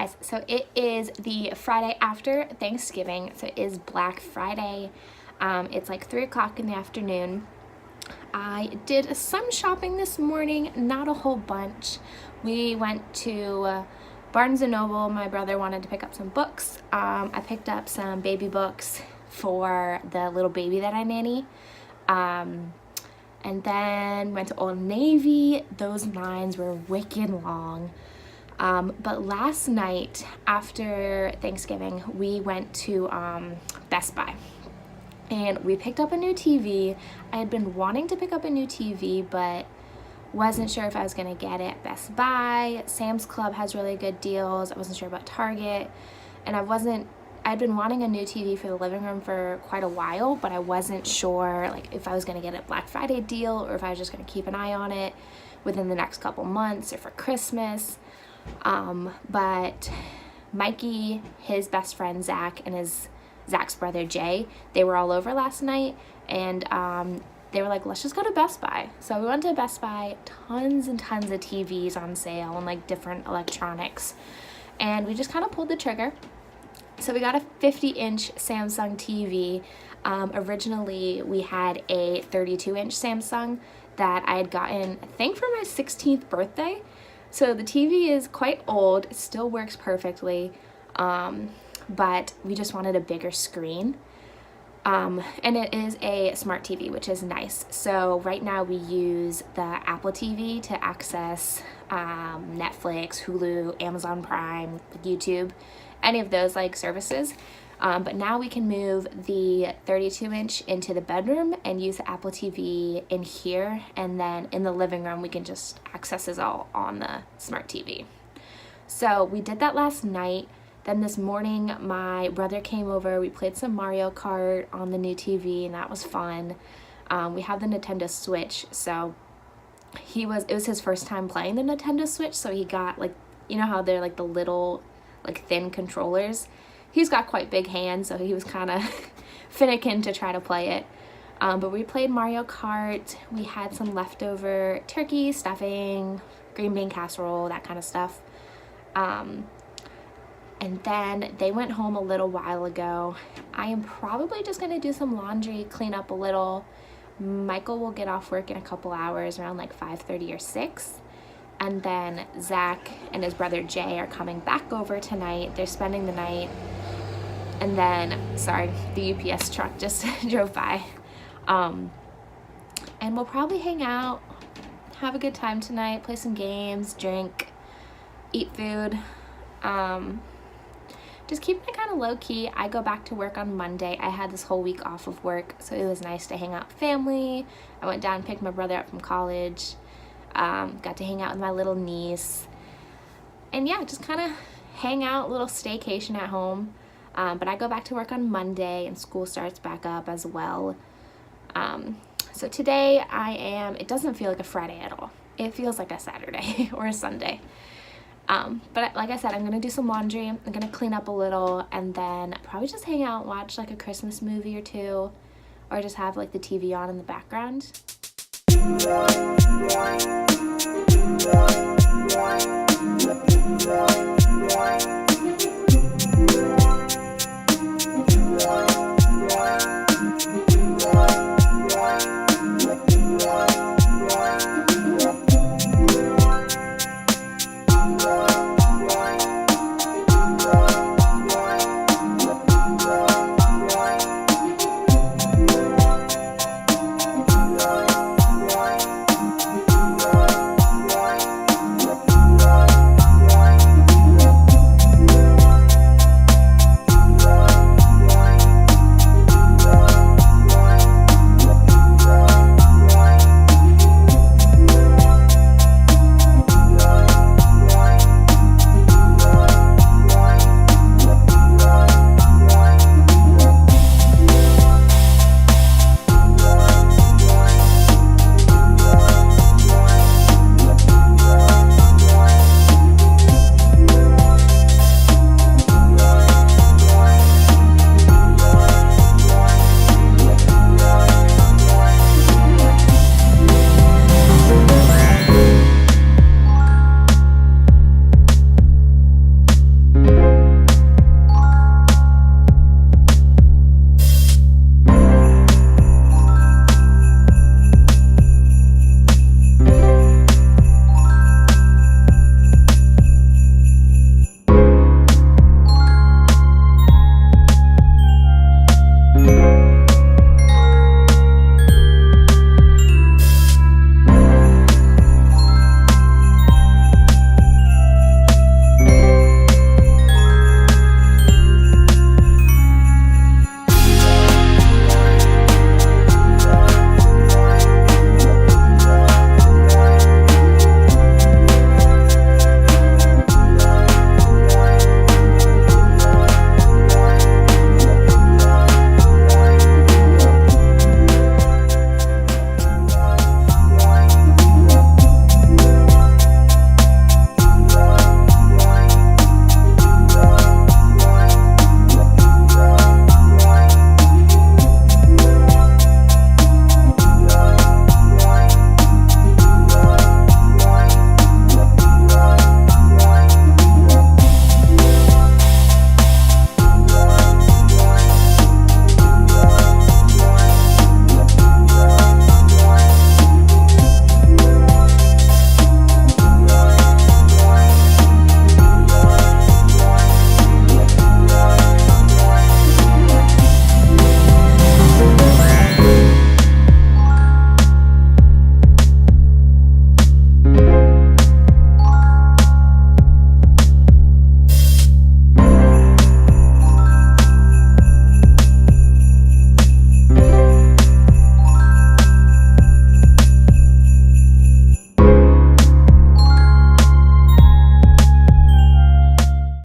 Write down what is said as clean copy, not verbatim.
guys, so it is the Friday after Thanksgiving, so it is Black Friday. It's like 3 o'clock in the afternoon. I did some shopping this morning, not a whole bunch. We went to Barnes & Noble. My brother wanted to pick up some books. I picked up some baby books for the little baby that I nanny. And then went to Old Navy. Those lines were wicked long. But last night after Thanksgiving, we went to Best Buy and we picked up a new TV. I had been wanting to pick up a new TV, but wasn't sure if I was gonna get it at Best Buy. Sam's Club has really good deals. I wasn't sure about Target, and I'd been wanting a new TV for the living room for quite a while, but I wasn't sure like if I was gonna get a Black Friday deal or if I was just gonna keep an eye on it within the next couple months or for Christmas. But Mikey, his best friend Zach, and Zach's brother Jay, they were all over last night, and they were like, let's just go to Best Buy. So we went to Best Buy, tons and tons of TVs on sale and like different electronics, and we just kind of pulled the trigger. So we got a 50-inch Samsung TV. Originally we had a 32-inch Samsung that I had gotten, I think, for my 16th birthday. So the TV is quite old, it still works perfectly, but we just wanted a bigger screen. And it is a smart TV, which is nice. So right now we use the Apple TV to access Netflix, Hulu, Amazon Prime, YouTube, any of those like services. But now we can move the 32-inch into the bedroom and use the Apple TV in here, and then in the living room we can just access it all on the smart TV. So we did that last night. Then this morning my brother came over, we played some Mario Kart on the new TV, and that was fun. We have the Nintendo Switch, so it was his first time playing the Nintendo Switch, so he got, like, you know how they're like the little like thin controllers? He's got quite big hands, so he was kind of finicking to try to play it. But we played Mario Kart. We had some leftover turkey, stuffing, green bean casserole, that kind of stuff. And then they went home a little while ago. I am probably just gonna do some laundry, clean up a little. Michael will get off work in a couple hours, around like 5:30 or 6. And then Zach and his brother Jay are coming back over tonight. They're spending the night. And then, sorry, the UPS truck just drove by. And we'll probably hang out, have a good time tonight, play some games, drink, eat food. Just keeping it kind of low-key. I go back to work on Monday. I had this whole week off of work, so it was nice to hang out with family. I went down and picked my brother up from college. Got to hang out with my little niece. And yeah, just kind of hang out, little staycation at home. But I go back to work on Monday, and school starts back up as well. So today it doesn't feel like a Friday at all. It feels like a Saturday or a Sunday. But like I said, I'm going to do some laundry. I'm going to clean up a little, and then probably just hang out and watch like a Christmas movie or two, or just have like the TV on in the background.